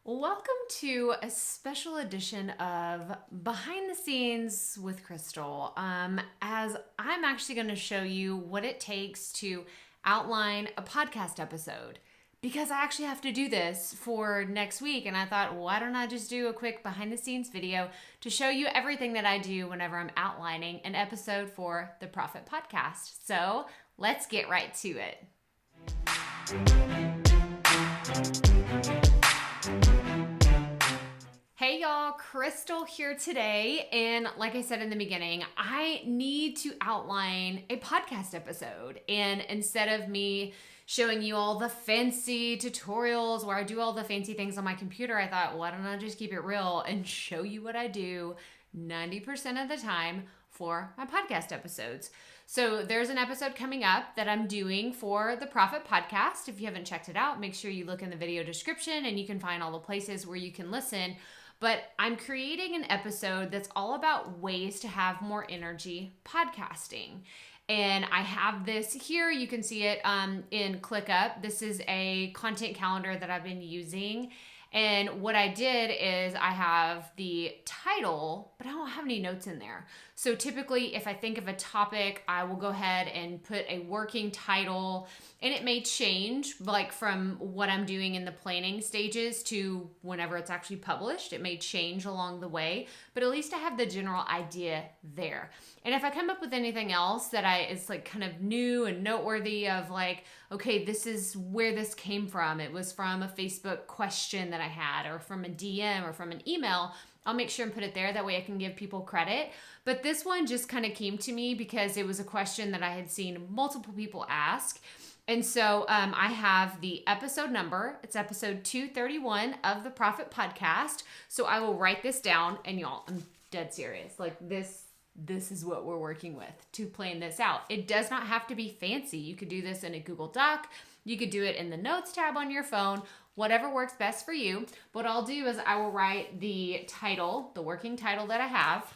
Welcome to a special edition of Behind the Scenes with Crystal. As I'm actually going to show you what it takes to outline a podcast episode because I actually have to do this for next week. And I thought, why don't I just do a quick behind the scenes video to show you everything that I do whenever I'm outlining an episode for the Profit Podcast. So let's get right to it. Hey y'all, Crystal here today, and like I said in the beginning, I need to outline a podcast episode, and instead of me showing you all the fancy tutorials where I do all the fancy things on my computer, I thought, why don't I just keep it real and show you what I do 90% of the time for my podcast episodes. So there's an episode coming up that I'm doing for the Profit Podcast. If you haven't checked it out, make sure you look in the video description and you can find all the places where you can listen. But I'm creating an episode that's all about ways to have more energy podcasting. And I have this here. You can see it in ClickUp. This is a content calendar that I've been using. And what I did is I have the title, but I don't have any notes in there. So typically if I think of a topic, I will go ahead and put a working title, and it may change like from what I'm doing in the planning stages to whenever it's actually published. It may change along the way, but at least I have the general idea there. And if I come up with anything else that is like kind of new and noteworthy of like, okay, this is where this came from. It was from a Facebook question that I had, or from a DM, or from an email. I'll make sure and put it there. That way I can give people credit. But this one just kind of came to me because it was a question that I had seen multiple people ask. And so I have the episode number. It's episode 231 of the Profit Podcast. So I will write this down, and y'all, I'm dead serious. Like this is what we're working with to plan this out. It does not have to be fancy. You could do this in a Google Doc. You could do it in the notes tab on your phone, whatever works best for you. What I'll do is I will write the title, the working title that I have,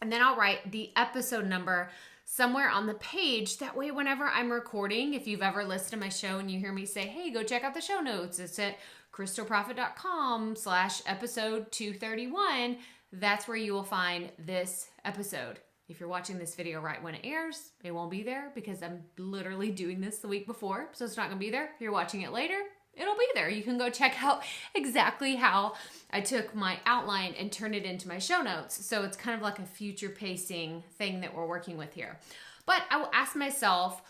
and then I'll write the episode number somewhere on the page. That way, whenever I'm recording, if you've ever listened to my show and you hear me say, hey, go check out the show notes, it's at crystalprofit.com/episode 231. That's where you will find this episode. If you're watching this video right when it airs, it won't be there because I'm literally doing this the week before. So it's not going to be there. If you're watching it later, it'll be there. You can go check out exactly how I took my outline and turned it into my show notes. So it's kind of like a future pacing thing that we're working with here. But I will ask myself,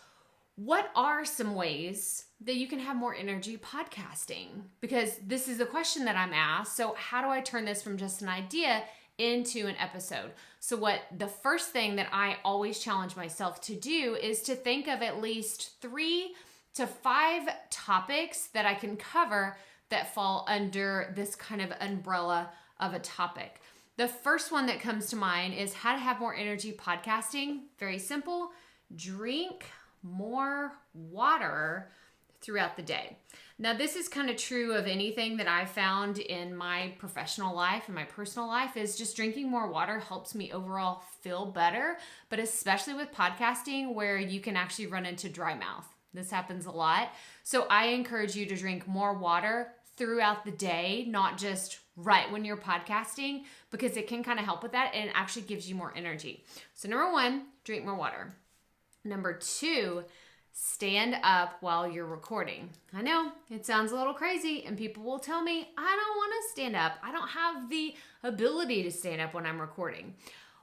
what are some ways that you can have more energy podcasting? Because this is a question that I'm asked. So how do I turn this from just an idea into an episode? So what the first thing that I always challenge myself to do is to think of at least 3 to 5 topics that I can cover that fall under this kind of umbrella of a topic. The first one that comes to mind is how to have more energy podcasting. Very simple. Drink more water throughout the day. Now, this is kind of true of anything that I found in my professional life and my personal life, is just drinking more water helps me overall feel better, but especially with podcasting where you can actually run into dry mouth. This happens a lot. So I encourage you to drink more water throughout the day, not just right when you're podcasting, because it can kind of help with that and it actually gives you more energy. So number 1, drink more water. Number 2, stand up while you're recording. I know it sounds a little crazy and people will tell me, I don't want to stand up. I don't have the ability to stand up when I'm recording.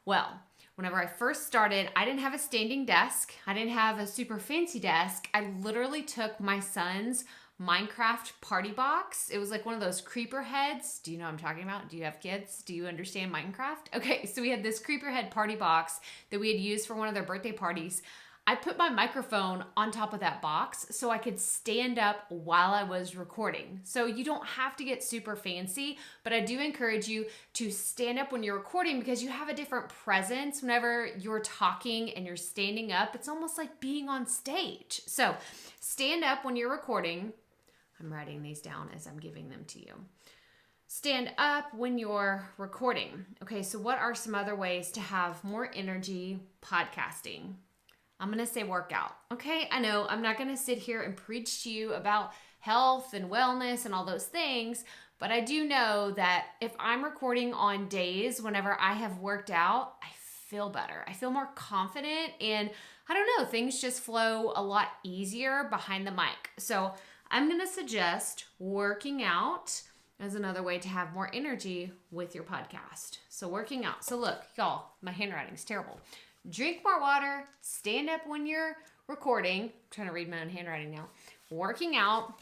Well, whenever I first started, I didn't have a standing desk. I didn't have a super fancy desk. I literally took my son's Minecraft party box. It was like one of those creeper heads. Do you know what I'm talking about? Do you have kids? Do you understand Minecraft? Okay, so we had this creeper head party box that we had used for one of their birthday parties. I put my microphone on top of that box so I could stand up while I was recording. So you don't have to get super fancy, but I do encourage you to stand up when you're recording because you have a different presence whenever you're talking and you're standing up. It's almost like being on stage. So stand up when you're recording. I'm writing these down as I'm giving them to you. Stand up when you're recording. Okay, so what are some other ways to have more energy podcasting? I'm going to say workout. Okay, I know I'm not going to sit here and preach to you about health and wellness and all those things. But I do know that if I'm recording on days whenever I have worked out, I feel better. I feel more confident, and I don't know, things just flow a lot easier behind the mic. So I'm going to suggest working out as another way to have more energy with your podcast. So working out. So look, y'all, my handwriting's terrible. Drink more water, stand up when you're recording. I'm trying to read my own handwriting now. Working out.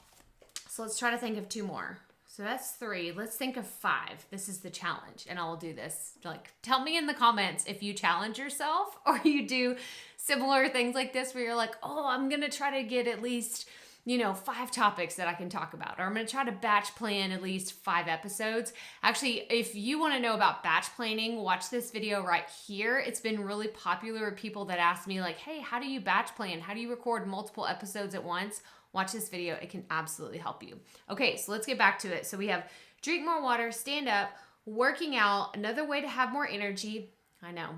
So let's try to think of 2 more. So that's 3. Let's think of 5. This is the challenge, and I will do this. Like, tell me in the comments if you challenge yourself or you do similar things like this where you're like, oh, I'm going to try to get at least, 5 topics that I can talk about, or I'm going to try to batch plan at least 5 episodes. Actually, if you want to know about batch planning, watch this video right here. It's been really popular with people that ask me like, hey, how do you batch plan? How do you record multiple episodes at once? Watch this video. It can absolutely help you. Okay, so let's get back to it. So we have drink more water, stand up, working out. Another way to have more energy, I know,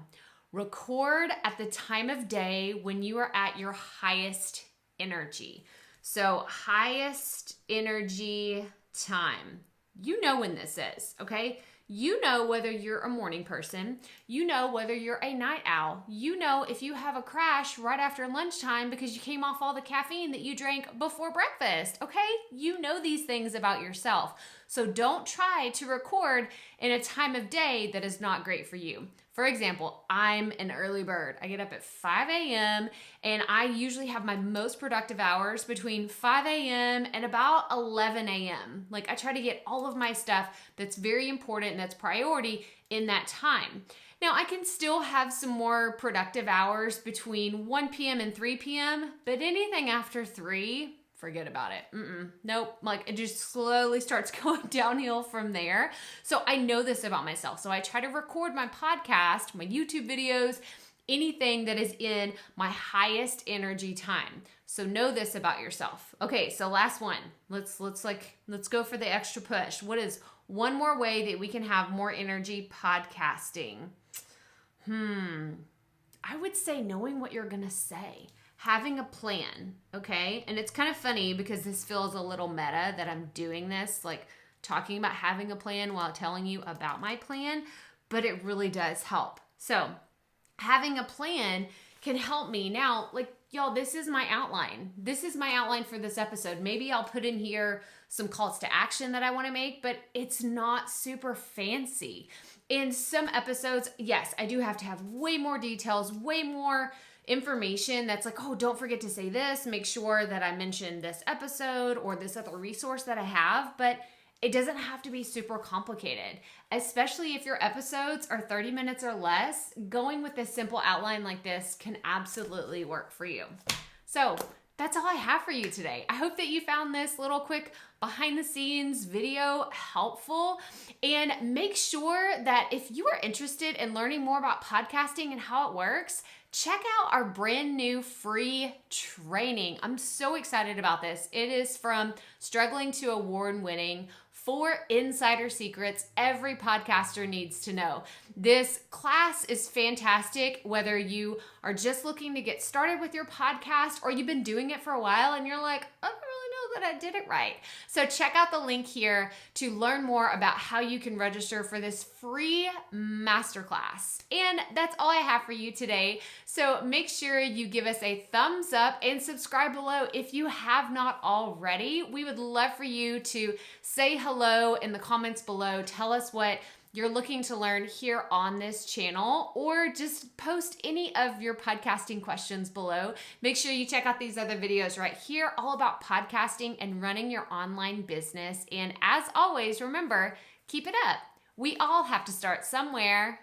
record at the time of day when you are at your highest energy. So highest energy time. You know when this is, okay? You know whether you're a morning person. You know whether you're a night owl. You know if you have a crash right after lunchtime because you came off all the caffeine that you drank before breakfast, okay? You know these things about yourself. So don't try to record in a time of day that is not great for you. For example, I'm an early bird. I get up at 5 a.m. and I usually have my most productive hours between 5 a.m. and about 11 a.m. Like I try to get all of my stuff that's very important and that's priority in that time. Now I can still have some more productive hours between 1 p.m. and 3 p.m., but anything after 3, forget about it. Nope. Like it just slowly starts going downhill from there. So I know this about myself. So I try to record my podcast, my YouTube videos, anything that is in my highest energy time. So know this about yourself. Okay. So last one, let's go for the extra push. What is one more way that we can have more energy podcasting? I would say knowing what you're going to say. Having a plan, okay? And it's kind of funny because this feels a little meta that I'm doing this, like talking about having a plan while telling you about my plan, but it really does help. So having a plan can help me. Now, like, y'all, this is my outline. This is my outline for this episode. Maybe I'll put in here some calls to action that I want to make, but it's not super fancy. In some episodes, yes, I do have to have way more details, way more information that's like, oh, don't forget to say this, make sure that I mention this episode or this other resource that I have, but it doesn't have to be super complicated, especially if your episodes are 30 minutes or less. Going with a simple outline like this can absolutely work for you. So that's all I have for you today. I hope that you found this little quick behind the scenes video helpful, and make sure that if you are interested in learning more about podcasting and how it works, check out our brand new free training. I'm so excited about this. It is from Struggling to Award-winning 4 insider secrets every podcaster needs to know. This class is fantastic, whether you are just looking to get started with your podcast or you've been doing it for a while and you're like, I don't really know that I did it right. So check out the link here to learn more about how you can register for this free masterclass. And that's all I have for you today. So make sure you give us a thumbs up and subscribe below if you have not already. We would love for you to say hello in the comments below. Tell us what you're looking to learn here on this channel, or just post any of your podcasting questions below. Make sure you check out these other videos right here, all about podcasting and running your online business. And as always, remember, keep it up. We all have to start somewhere.